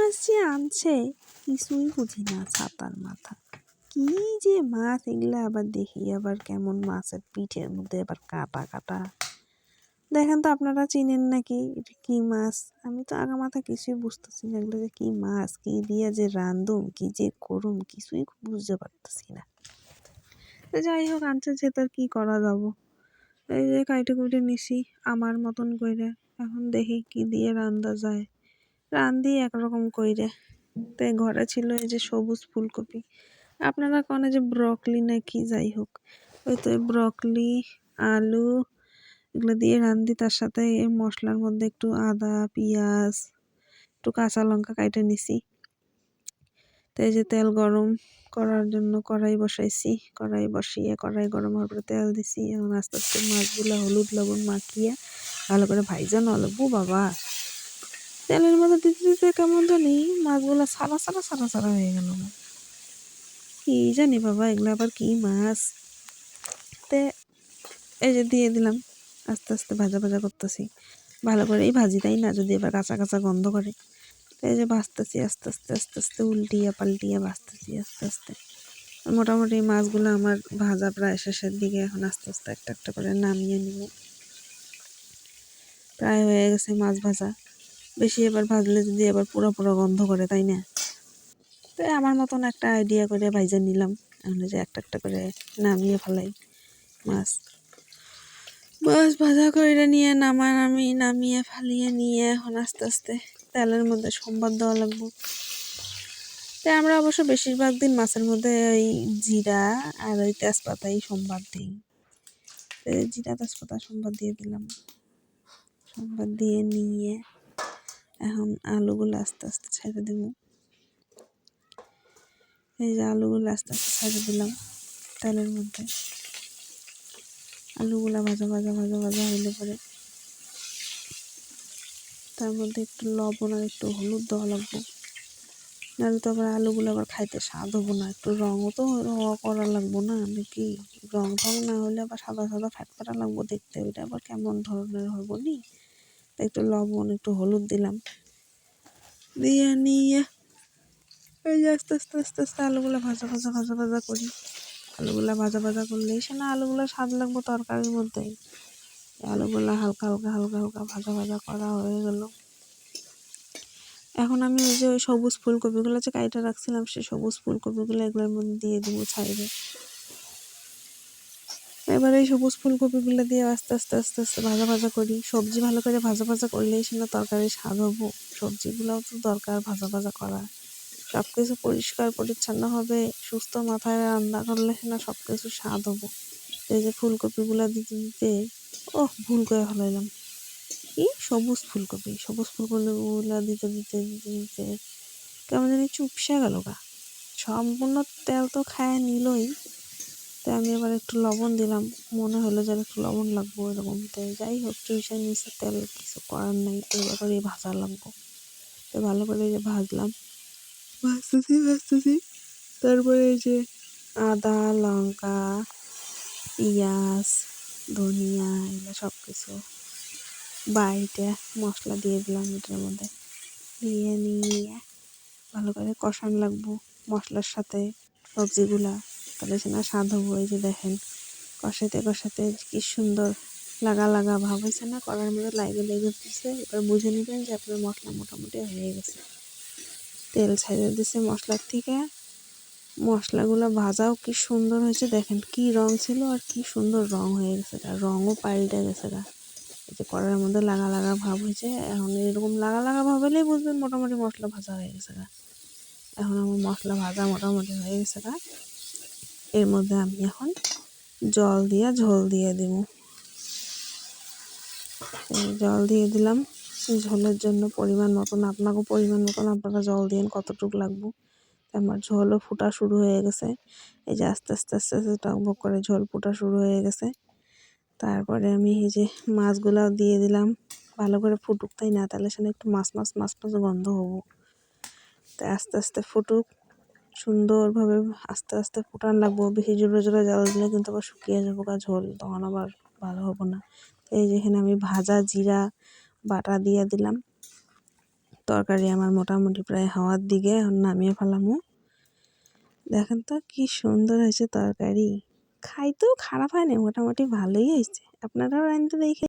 মাছ যে আনছে কিছুই বুঝি না। ছাতার মাথা কি যে মাছ এগুলা, আবার দেখি আবার কেমন মাছের পিঠের মধ্যে আবার কাটা কাটা। দেখেন তো আপনারা চিনেন নাকি এটা কি মাছ? আমি তো আগা মাথা কিছুই বুঝতেছি না, এগুলো যে কি মাছ, কি দিয়ে যে রান্ধুম, কি যে করুম, কিছুই বুঝতে পারতেছি না। যাই হোক, আনছে যে তার কি করা যাব। এই যে কাইটে কুইটে নিছি আমার মতন কইরে, এখন দেখি কি দিয়ে রান্ধা যায়। রান্ধি একরকম কইরে। তাই ঘরে ছিল এই যে সবুজ ফুলকপি, আপনারা কনে যে ব্রকলি না কি, যাই হোক ওই তো ব্রকলি, আলু এগুলো দিয়ে রান্ধি। তার সাথে এই মশলার মধ্যে একটু আদা, পেঁয়াজ, একটু কাঁচা লঙ্কা কাইটে নিছি। তো এই যে তেল গরম করার জন্য কড়াই বসাইছি, কড়াই বসিয়ে কড়াই গরম হওয়ার পরে তেল দিছি। এখন আস্তে আস্তে মাছগুলো হলুদ লবণ মাখিয়ে ভালো করে ভাইজা নলবো। বাবা, তেলের মধ্যে দিতে দিতে কেমন জানি মাছগুলো সারা সারা সারা সারা হয়ে গেল। কি জানি বাবা, এগুলো আবার কি মাছ। তে এই যে দিয়ে দিলাম, আস্তে আস্তে ভাজা ভাজা করতেছি ভালো করে। এই ভাজি তাই না, যদি এবার কাঁচা কাঁচা গন্ধ করে। তো এই যে ভাজতেছি আস্তে আস্তে আস্তে আস্তে, উল্টিয়ে পাল্টিয়ে ভাজতেছি আস্তে আস্তে। মোটামুটি মাছগুলো আমার ভাজা প্রায় শেষের দিকে। এখন আস্তে আস্তে একটা একটা করে নামিয়ে নিব। প্রায় হয়ে গেছে মাছ ভাজা। বেশি এবার ভাজলে যদি এবার পুরো পুরো গন্ধ করে, তাই না? তো আমার মতন একটা আইডিয়া করে ভাইজা নিলাম। এখন যে একটা একটা করে নামিয়ে ফেলাই মাছ। মাছ ভাজা করে নিয়ে নামিয়ে ফালিয়ে নিয়ে এখন আস্তে আস্তে তেলের মধ্যে সম্বাদ দেওয়া লাগবো। তাই আমরা অবশ্য বেশিরভাগ দিন মাছের মধ্যে ওই জিরা আর ওই তেজপাতাই সম্বাদ দিই। জিরা তেজপাতা সম্বাদ দিয়ে দিলাম। সম্বাদ দিয়ে নিয়ে এখন আলুগুলো আস্তে আস্তে ছেড়ে দেব। এই যে আলুগুলো আস্তে আস্তে ছেড়ে দিলাম তেলের মধ্যে। আলুগুলা ভাজা ভাজা ভাজা ভাজা হইলে পরে তার মধ্যে একটু লবণ আর একটু হলুদ দেওয়া লাগবো। নাহলে তো আবার আলুগুলো আবার খাইতে স্বাদ হবো না। একটু রঙও তো করা লাগবো না নাকি? রং ঢং না হলে আবার সাদা সাদা ফ্যাটফাটা লাগবো দেখতে, ওইটা আবার কেমন ধরনের হবো নি। একটু লবণ একটু হলুদ দিলাম, দিয়ে নিয়ে এই যে আস্তে আস্তে আস্তে আস্তে আলুগুলো ভাজা ভাজা ভাজা ভাজা করি। আলুগুলা ভাজা ভাজা করলেই সে না আলুগুলো স্বাদ লাগবো তরকারির মধ্যে। আলুগুলা হালকা হালকা হালকা হালকা ভাজা ভাজা করা হয়ে গেল। এখন আমি ওই যে ওই সবুজ ফুলকপিগুলো যে কাইটা রাখছিলাম, সেই সবুজ ফুলকপিগুলো এগুলোর মধ্যে দিয়ে দিব ছাইড়ে। এবার এই সবুজ ফুলকপিগুলো দিয়ে আস্তে আস্তে আস্তে আস্তে ভাজা ভাজা করি। সবজি ভালো করে ভাজা ভাজা করলেই সে না তরকারি স্বাদ হবো। সবজিগুলোও তো দরকার ভাজা ভাজা করা। সব কিছু পরিষ্কার পরিচ্ছন্ন হবে, সুস্থ মাথায় রান্না করলে সে না সব কিছু স্বাদ হবো। এই যে ফুলকপিগুলো দিতে দিতে ভুল করে ফেলাইলাম। কি সবুজ ফুলকপিগুলো দিতে দিতে দিতে দিতে কেমন জানি চুপসে গেল গা। সম্পূর্ণ তেল তো খায় নিলই। তাই আমি এবার একটু লবণ দিলাম, মনে হলো যেন একটু লবণ লাগবো এরকম। তাই যাই হোক, চুইসে নিচে তেল, কিছু করার নাই। তো এবার ভাজা লাগবো। তো ভালো করে যে ভাজলাম, ভাজতেছি। তারপরে এই যে আদা, লঙ্কা, পেঁয়াজ, ধনিয়া এগুলো সব কিছু বাইটে মশলা দিয়ে দিলাম এটার মধ্যে। দিয়ে নিয়ে ভালো করে কষানো লাগবো মশলার সাথে সবজিগুলা, তাহলে সে না স্বাদ হবো। এই যে দেখেন কষাইতে কষাইতে কি সুন্দর লাগা লাগা ভাব হয়েছে না, কড়ার মধ্যে লেগে লেগে দিচ্ছে। এবার বুঝে নেবেন যে আপনার মশলা মোটামুটি হয়ে গেছে। তেল ছেড়ে দিছে মশলার থেকে। মশলাগুলো ভাজাও কি সুন্দর হয়েছে, দেখেন কি রং ছিল আর কি সুন্দর রং হয়ে গেছে, রঙও পাল্টে গেছে। এই যে কড়াইয়ের মধ্যে লাগা লাগা ভাব হয়েছে। এখন এরকম লাগা লাগা ভাব হলেই বুঝবেন মোটামুটি মশলা ভাজা হয়ে গেছে। এখন আমার মশলা ভাজা মোটামুটি হয়ে গেছে। এর মধ্যে আমি এখন জল দিয়ে ঝোল দিয়ে দিব। জল দিয়ে দিলাম ঝোলের জন্য পরিমাণ মতন, আপনাকেও পরিমাণ মতন আপনারা জল দিন কতটুকু লাগবো। আমার ঝোলও ফুটা শুরু হয়ে গেছে। এই যে আস্তে আস্তে আস্তে আস্তে টকবক করে ঝোল ফুটা শুরু হয়ে গেছে। তারপরে আমি এই যে মাছগুলাও দিয়ে দিলাম, ভালো করে ফুটুক, তাই না? তাহলে সেখানে একটু মাছ মাছ মাছ মাছ গন্ধ হবো। তাই আস্তে আস্তে ফুটুক সুন্দরভাবে, আস্তে আস্তে ফুটান লাগবো। বেশি জোরে জোরে জল দিলে কিন্তু আবার শুকিয়ে যাবো ঝোল, তখন আবার ভালো হবো না। এই যেখানে আমি ভাজা জিরা বাটা দিয়ে দিলাম। তরকারি আমার মোটামুটি প্রায় হওয়ার দিকে, এখন নামিয়ে ফেলামু। দেখেন তো কি সুন্দর হয়েছে তরকারি, খাইতেও খারাপ হয়নি, মোটামুটি ভালোই হয়েছে। আপনারাও রাঁধতে দেখে